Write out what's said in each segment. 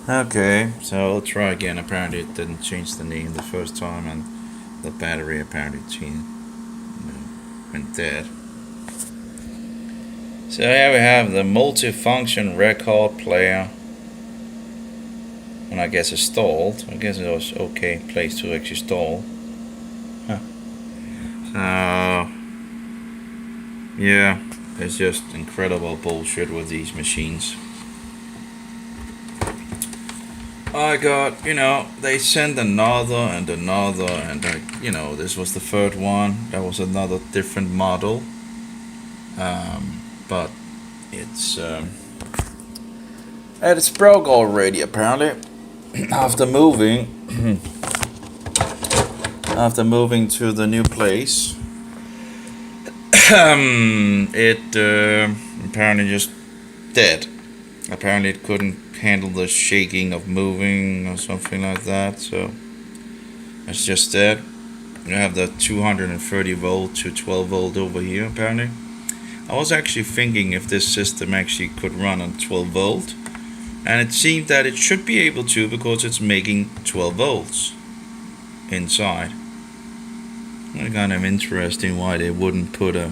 Okay, so I'll try again. Apparently it didn't change the name the first time, and the battery apparently went dead. So here we have the multifunction record player, and I guess installed. I guess it was okay place to actually install. Huh. So yeah, it's just incredible bullshit with these machines. I got, they sent another and another, and this was the third one. That was another different model. But it's it's broke already apparently. After moving, to the new place, it apparently just dead. Apparently it couldn't handle the shaking of moving or something like that, so it's just dead. You have the 230 volt to 12 volt over here apparently. I was actually thinking if this system actually could run on 12 volt, and it seemed that it should be able to because it's making 12 volts inside. It's kind of interesting why they wouldn't put a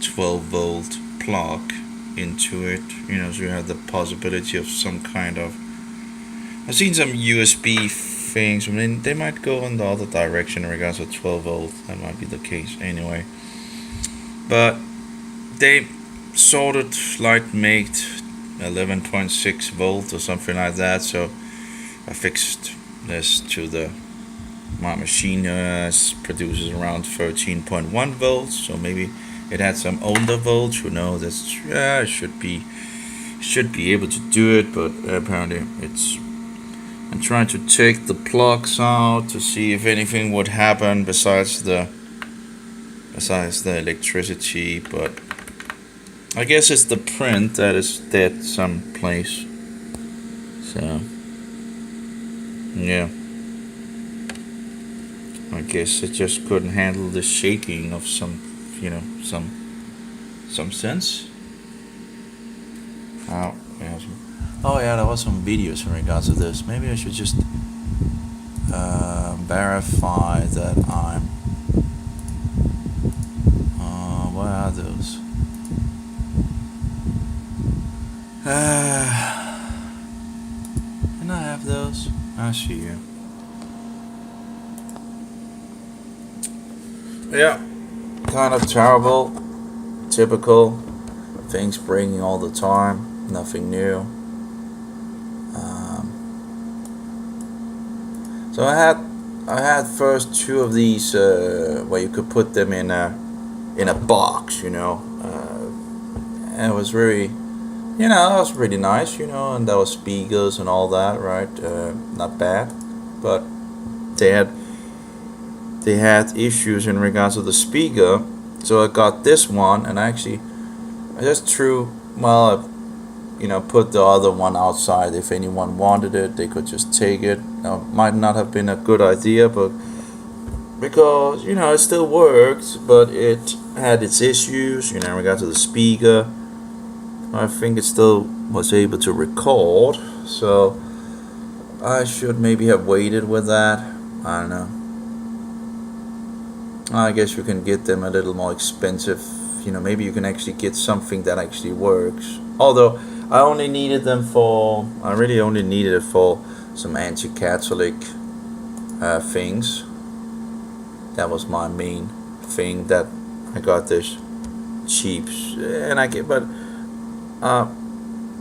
12 volt plug into it, so you have the possibility of some kind of. I've seen some USB things. I mean, they might go in the other direction in regards to 12 volt. That might be the case anyway. But they sort of like made 11.6 volt or something like that. So I fixed this to my machine produces around 13.1 volts. So maybe it had some older volts. Who knows? It should be able to do it, but apparently it's. I'm trying to take the plugs out to see if anything would happen besides the electricity, but I guess it's the print that is dead someplace. So yeah, I guess it just couldn't handle the shaking of some sense. Oh yeah, there was some videos in regards to this. Maybe I should just verify that I'm. What are those? Can I have those? I see you. Yeah, kind of terrible. Typical. Things breaking all the time. Nothing new. So I had first two of these where you could put them in a box, and it was really, that was really nice, and there was speakers and all that, right? Not bad, but they had issues in regards to the speaker, so I got this one, and I just threw, put the other one outside. If anyone wanted it, they could just take it. Now, might not have been a good idea, but because it still worked, but it had its issues. In regard to the speaker, I think it still was able to record. So I should maybe have waited with that. I don't know. I guess you can get them a little more expensive. Maybe you can actually get something that actually works. Although I really only needed it for some anti-Catholic things. That was my main thing that I got this cheap, but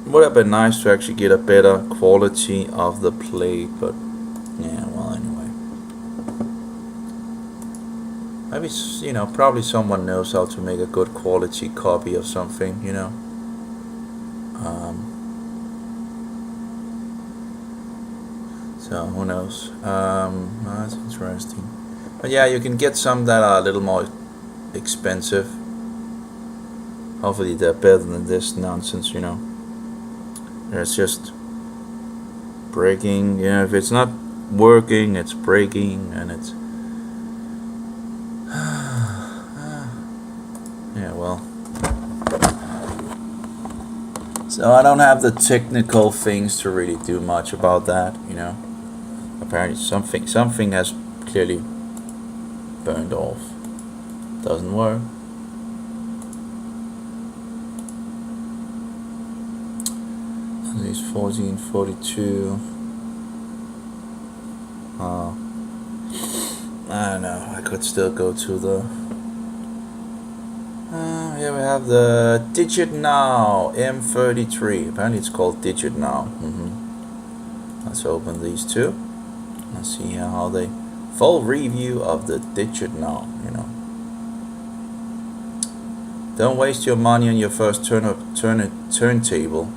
would have been nice to actually get a better quality of the plate. But yeah, well, anyway, maybe probably someone knows how to make a good quality copy of something. So who knows? That's interesting. But yeah, you can get some that are a little more expensive. Hopefully they're better than this nonsense, It's just breaking. If it's not working, it's breaking, and it's. Yeah, well. So I don't have the technical things to really do much about that, you know. Apparently something has clearly burned off. Doesn't work. At least 1442. I don't know. I could still go to the. Here we have the Digit Now M33. Apparently it's called Digit Now. Let's open these two. Let's see how they. Full review of the Digit Now. You know. Don't waste your money on your first turntable.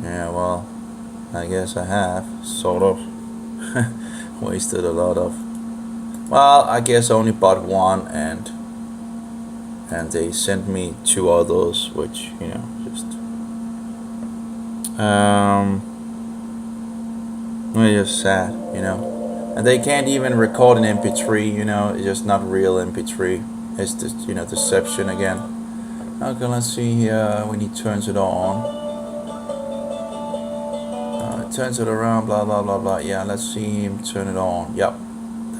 Yeah, well, I guess I have sort of wasted a lot of. Well, I guess I only bought one, and they sent me 2 others, which, you know, just it's just sad, you know. And they can't even record an MP3, you know. It's just not real MP3. It's just, you know, deception again. Okay, let's see here when he turns it on. Turns it around, blah blah blah blah. Yeah, let's see him turn it on. Yep,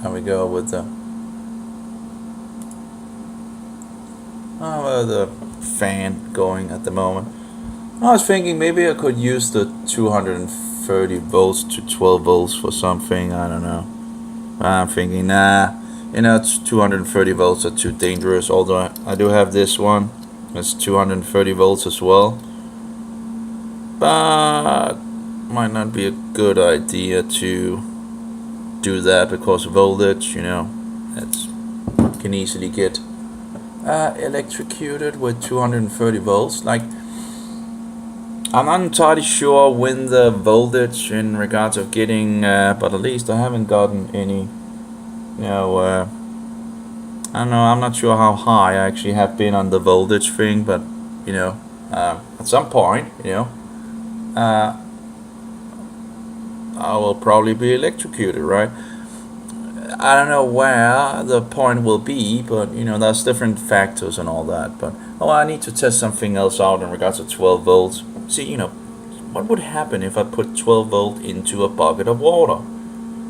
there we go with the fan going at the moment. I was thinking maybe I could use the 230 volts to 12 volts for something. I don't know. I'm thinking, nah, you know, it's 230 volts are too dangerous. Although I do have this one. It's 230 volts as well, but might not be a good idea to do that because of voltage, you know. It can easily get electrocuted with 230 volts. Like, I'm not entirely sure when the voltage in regards of getting, but at least I haven't gotten any, you know, I don't know, I'm not sure how high I actually have been on the voltage thing, but, you know, at some point, you know, I will probably be electrocuted, right? I don't know where the point will be, but, you know, there's different factors and all that. But, oh, I need to test something else out in regards to 12 volts. See, you know, what would happen if I put 12 volt into a bucket of water?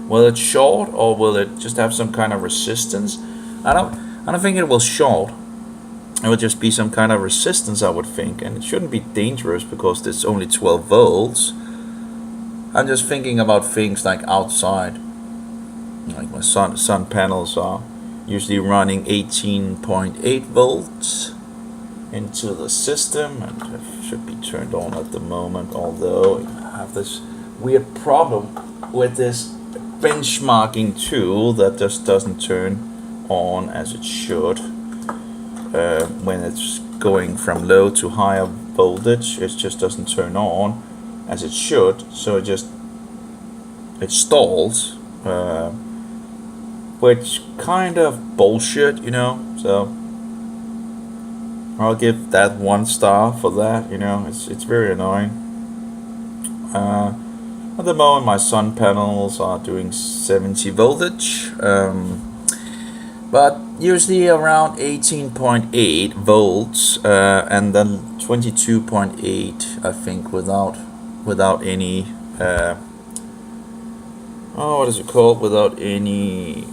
Will it short, or will it just have some kind of resistance? I don't think it will short. It would just be some kind of resistance, I would think, and it shouldn't be dangerous because it's only 12 volts. I'm just thinking about things like outside. Like my sun panels are usually running 18.8 volts into the system, and it should be turned on at the moment. Although I have this weird problem with this benchmarking tool that just doesn't turn on as it should when it's going from low to higher voltage. It just doesn't turn on as it should, so it stalls, which kind of bullshit, you know. So I'll give that 1 star for that, you know. It's very annoying. At the moment my sun panels are doing 70 voltage, but usually around 18.8 volts, and then 22.8, I think, without any what is it called, without any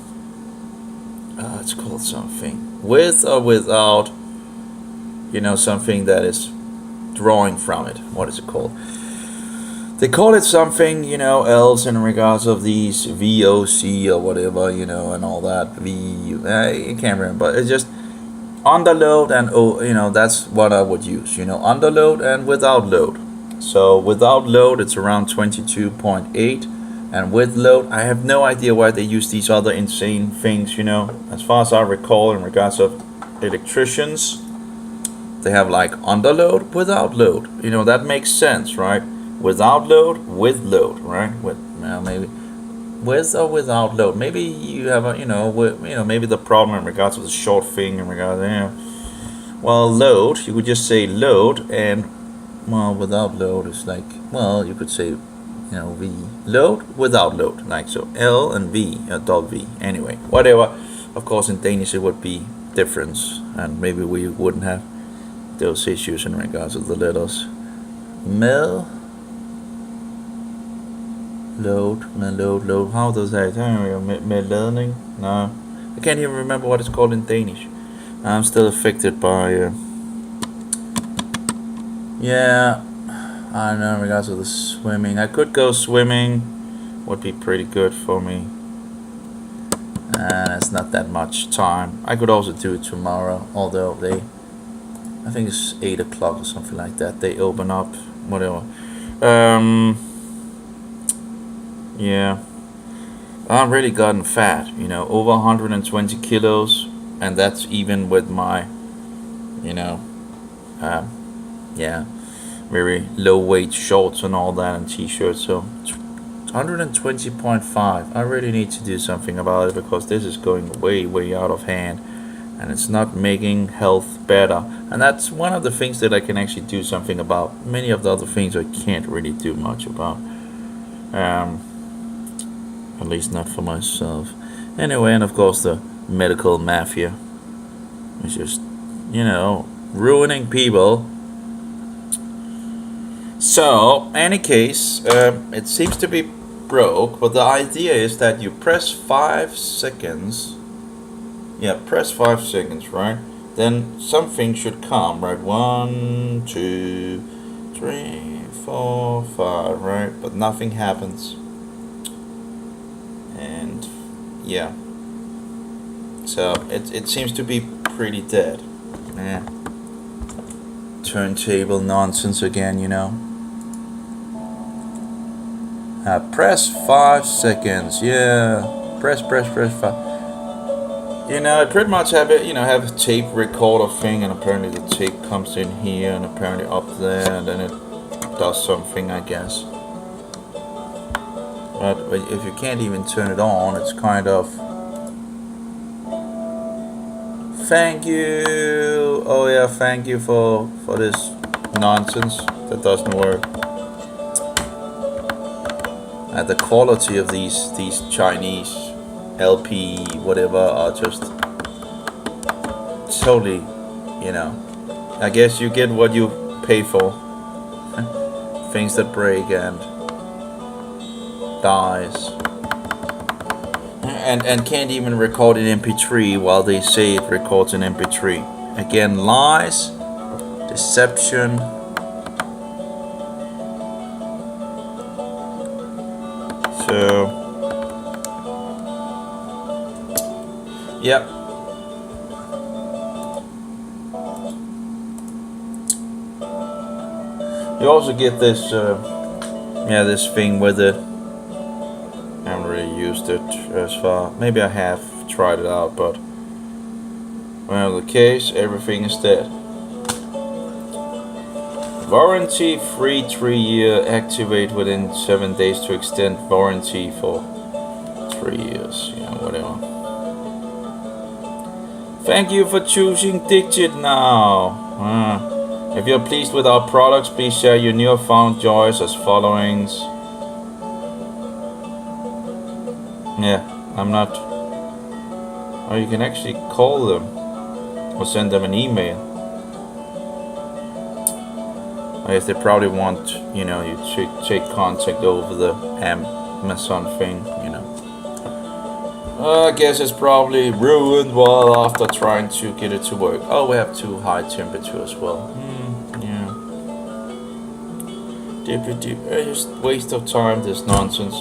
it's called something, with or without, you know, something that is drawing from it. What is it called? They call it something, you know, else in regards of these VOC or whatever, you know, and all that. I can't remember. It's just underload and, you know, that's what I would use, you know, underload and without load. So without load it's around 22.8, and with load I have no idea why they use these other insane things, you know. As far as I recall, in regards of electricians, they have like underload, without load, you know. That makes sense, right? Without load, with load, right? With, well, maybe with or without load. Maybe you have a, you know, maybe the problem in regards to the short thing in regards, you know, well, load, you could just say load, and well, without load is like, well, you could say, you know, V, load, without load, like so, L and V, dot V, anyway, whatever. Of course in Danish it would be different, and maybe we wouldn't have those issues in regards to the letters. Med load. How does that? Medladning? No, I can't even remember what it's called in Danish. I'm still affected by. Yeah, I don't know. In regards to the swimming, I could go swimming. Would be pretty good for me. And it's not that much time. I could also do it tomorrow, although I think it's 8 o'clock or something like that. They open up, whatever. Yeah, I've really gotten fat, over 120 kilos, and that's even with my, yeah, very low weight shorts and all that and t-shirts. So 120.5. I really need to do something about it because this is going way out of hand, and it's not making health better. And that's one of the things that I can actually do something about. Many of the other things I can't really do much about. At least not for myself. Anyway, and of course the medical mafia is just, ruining people. So, any case, it seems to be broke, but the idea is that you press 5 seconds. Yeah, press 5 seconds, right? Then something should come, right? 1, 2, 3, 4, 5, right? But nothing happens. And yeah, so it seems to be pretty dead. Turntable nonsense again, press 5 seconds. Yeah, press 5. I pretty much have it. Have a tape recorder thing, and apparently the tape comes in here, and apparently up there, and then it does something, I guess. But if you can't even turn it on, it's kind of. Thank you. Oh yeah, thank you for this nonsense that doesn't work. The quality of these Chinese LP whatever are just totally, I guess you get what you pay for. Things that break and dies. And can't even record in MP3 while they say it records in MP3. Again, lies, deception. So, yep. You also get this, this thing with it. I haven't really used it as far. Maybe I have tried it out, but well, the case, everything is dead. Warranty free 3-year. Activate within 7 days to extend warranty for 3 years. Yeah, whatever. Thank you for choosing Digit now. If you're pleased with our products, please share your newfound joys as followings. Yeah, I'm not. Or you can actually call them or send them an email. I guess they probably want, you to take contact over the Amazon thing, I guess it's probably ruined while after trying to get it to work. Oh, we have too high temperature as well. Yeah. Just waste of time, this nonsense.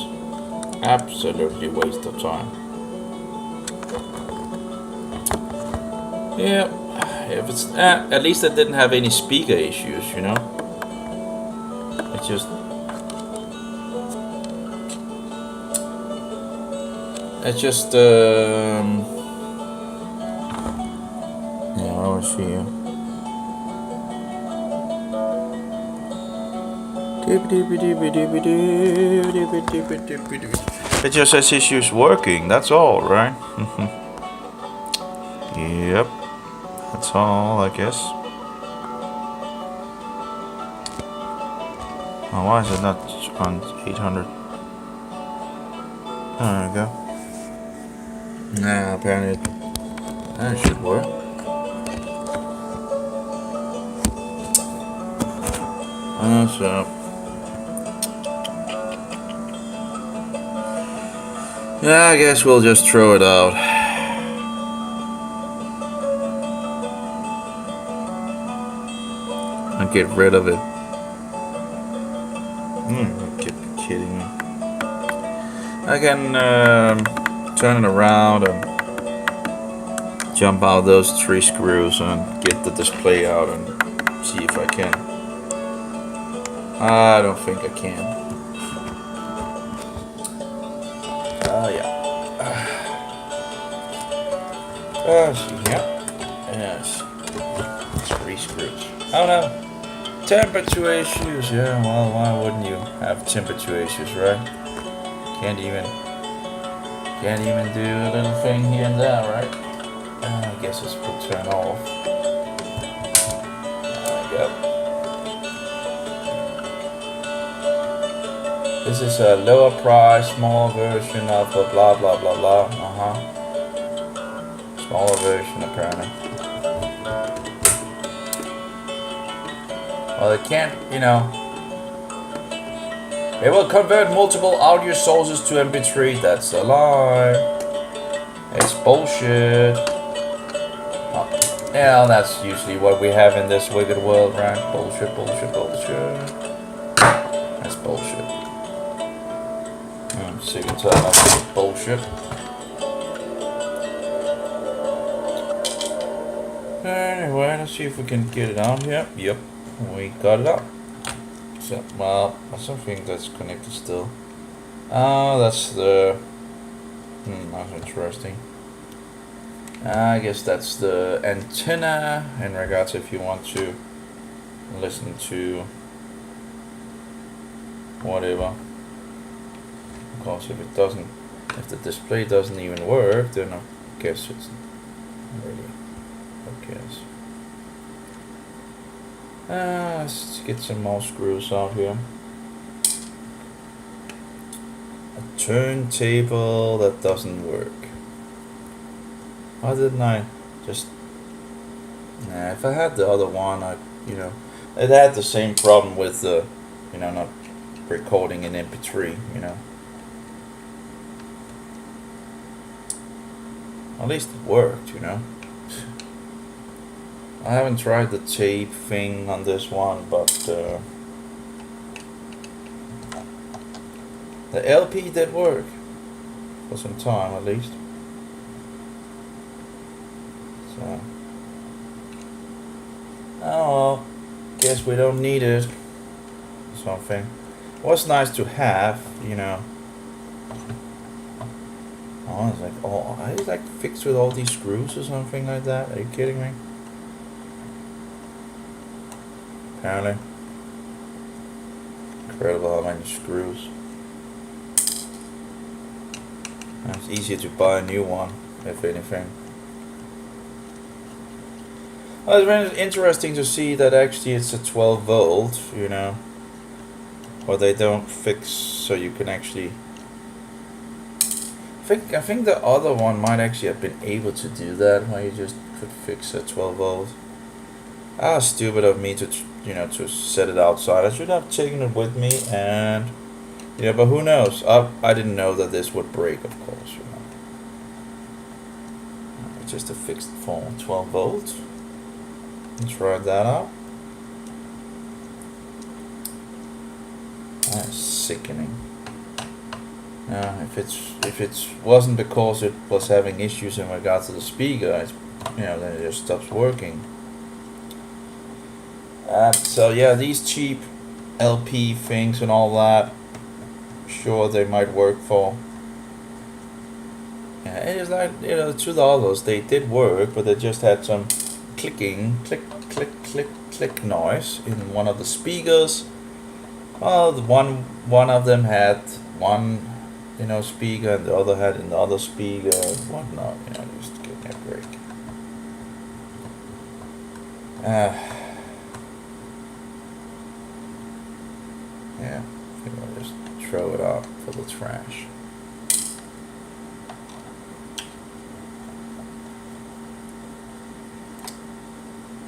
Absolutely waste of time. Yeah, if it's at least I didn't have any speaker issues, It's just yeah, I will see you. It just says issues working, that's all, right? Yep, that's all, I guess. Oh, why is it not on 800? There we go. Nah, apparently that should work. So yeah, I guess we'll just throw it out. And get rid of it. You keep kidding me. I can turn it around and jump out those 3 screws and get the display out and see if I can. I don't think I can. Yeah. Yeah. Yes. 3 screws. Oh no. Temperature issues. Yeah, well, why wouldn't you have temperature issues, right? Can't even do a little thing here and there, right? I guess it's will turn off. There we go. This is a lower price, smaller version of the blah blah blah blah. Smaller version apparently. Well, it can't, you know. It will convert multiple audio sources to MP3. That's a lie. It's bullshit. Oh, yeah, that's usually what we have in this wicked world, right? Bullshit, bullshit, bullshit. That's bullshit. I'm sick and tired of this bullshit. Anyway, let's see if we can get it out here. Yep, we got it out. So, well, I don't think that's connected still. Oh, that's the... that's interesting. I guess that's the antenna in regards if you want to listen to whatever. Of course, if the display doesn't even work, then I guess it's really, who cares. Let's get some more screws out here. A turntable that doesn't work. Why didn't I just... Nah, if I had the other one, it had the same problem with the, not recording in MP3, At least it worked, I haven't tried the tape thing on this one, but the LP did work for some time at least. So, oh well, guess we don't need it. Something. Was nice to have, Oh, it's like, I like fixed with all these screws or something like that. Are you kidding me? Apparently. Incredible how many screws. It's easier to buy a new one, if anything. Well, it's really interesting to see that actually it's a 12 volt, Or they don't fix so you can actually... I think the other one might actually have been able to do that, where you just could fix a 12 volt. Stupid of me to set it outside. I should have taken it with me, and but who knows? I didn't know that this would break, of course. It's just a fixed phone, 12 volts. Let's try that out. That's sickening. If it wasn't because it was having issues in regards to the speaker, then it just stops working. So yeah, these cheap LP things and all that, sure they might work for. Yeah, it is like to the others they did work, but they just had some clicking, click, click, click, click noise in one of the speakers. Well, the one of them had one, speaker, and the other had another speaker and whatnot. Just give me a break. Yeah, I think I'll just throw it out for the trash.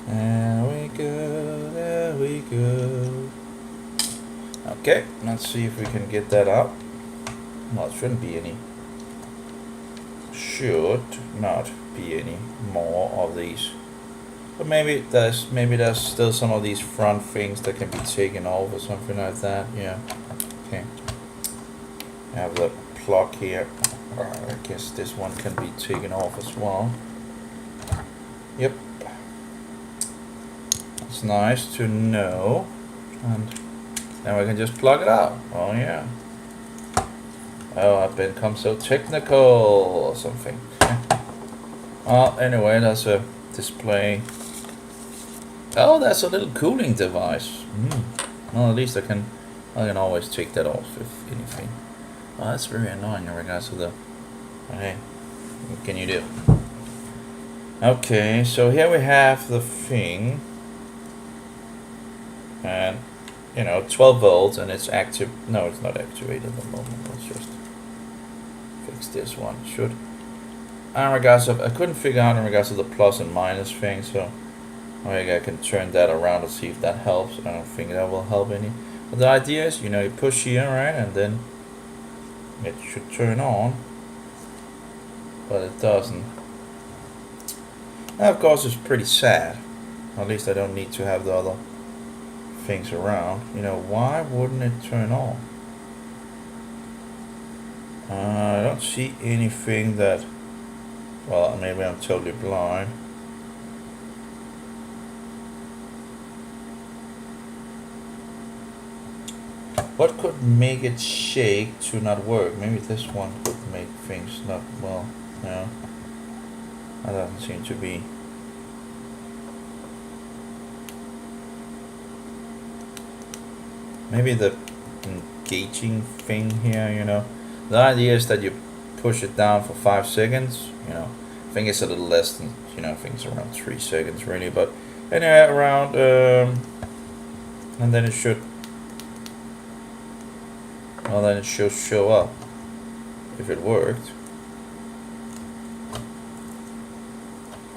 There we go, there we go. Okay, let's see if we can get that up. Well, it shouldn't be any. Should not be any more of these. But maybe there's still some of these front things that can be taken off or something like that. Yeah. Okay. I have the plug here. I guess this one can be taken off as well. Yep. It's nice to know. And then we can just plug it out. Oh yeah. Oh, I've become so technical or something. Well, anyway, that's a display. Oh, that's a little cooling device. Well, at least I can always take that off if anything. Oh, that's very annoying in regards to the. Okay, what can you do? Okay, so here we have the thing, and 12 volts, and it's active. No, it's not activated at the moment. Let's just fix this one. Should. In regards of, I couldn't figure out in regards to the plus and minus thing, so maybe I can turn that around to see if that helps. I don't think that will help any. But the idea is, you push here, right, and then it should turn on, but it doesn't. Now, of course, it's pretty sad. At least I don't need to have the other things around. Why wouldn't it turn on? I don't see anything that. Well, maybe I'm totally blind. What could make it shake to not work? Maybe this one could make things not well. No, that doesn't seem to be. Maybe the engaging thing here. The idea is that you push it down for 5 seconds. I think it's a little less than. I think it's around 3 seconds really, but anyway, around and then it should. Well, then it should show up if it worked.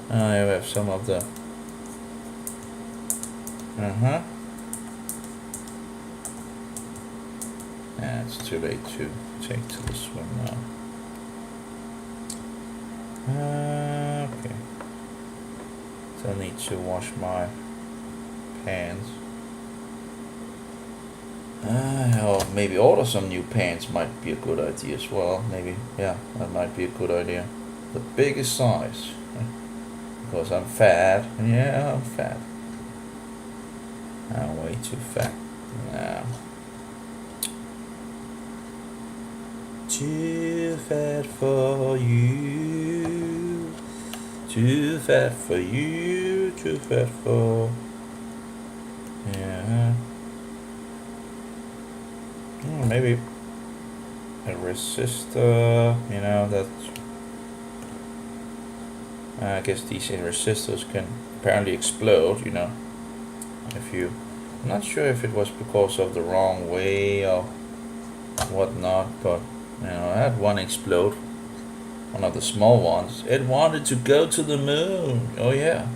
I have some of the. Yeah, it's too late to take to the swim now. Okay. So I need to wash my pants. Or maybe order some new pants might be a good idea as well. Maybe, yeah, that might be a good idea. The biggest size. Because I'm fat. Yeah, I'm fat. I'm way too fat. Yeah. Too fat for you. Too fat for you. Too fat for. Yeah. Maybe a resistor, that. I guess these resistors can apparently explode, if you. I'm not sure if it was because of the wrong way or whatnot, but I had one explode, one of the small ones. It wanted to go to the moon. Oh yeah,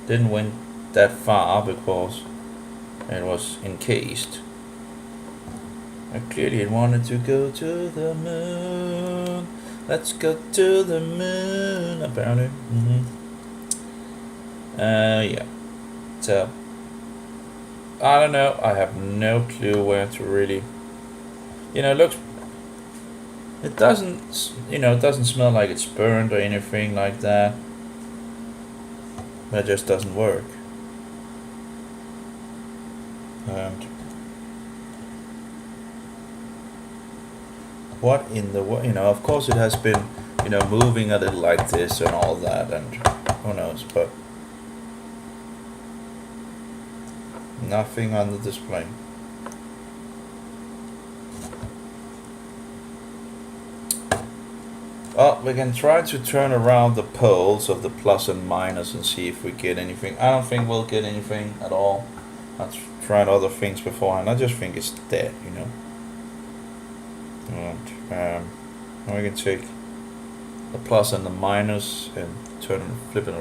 didn't went that far because it was encased. Clearly it wanted to go to the moon. Let's go to the moon, apparently. Yeah. So, I don't know. I have no clue where to really. Looks. It doesn't. It doesn't smell like it's burned or anything like that. That just doesn't work. And. What in the world, of course it has been, moving a little like this and all that, and who knows, but nothing on the display. Well, we can try to turn around the poles of the plus and minus and see if we get anything. I don't think we'll get anything at all. I've tried other things beforehand. I just think it's dead, And we can take the plus and the minus and flip it around.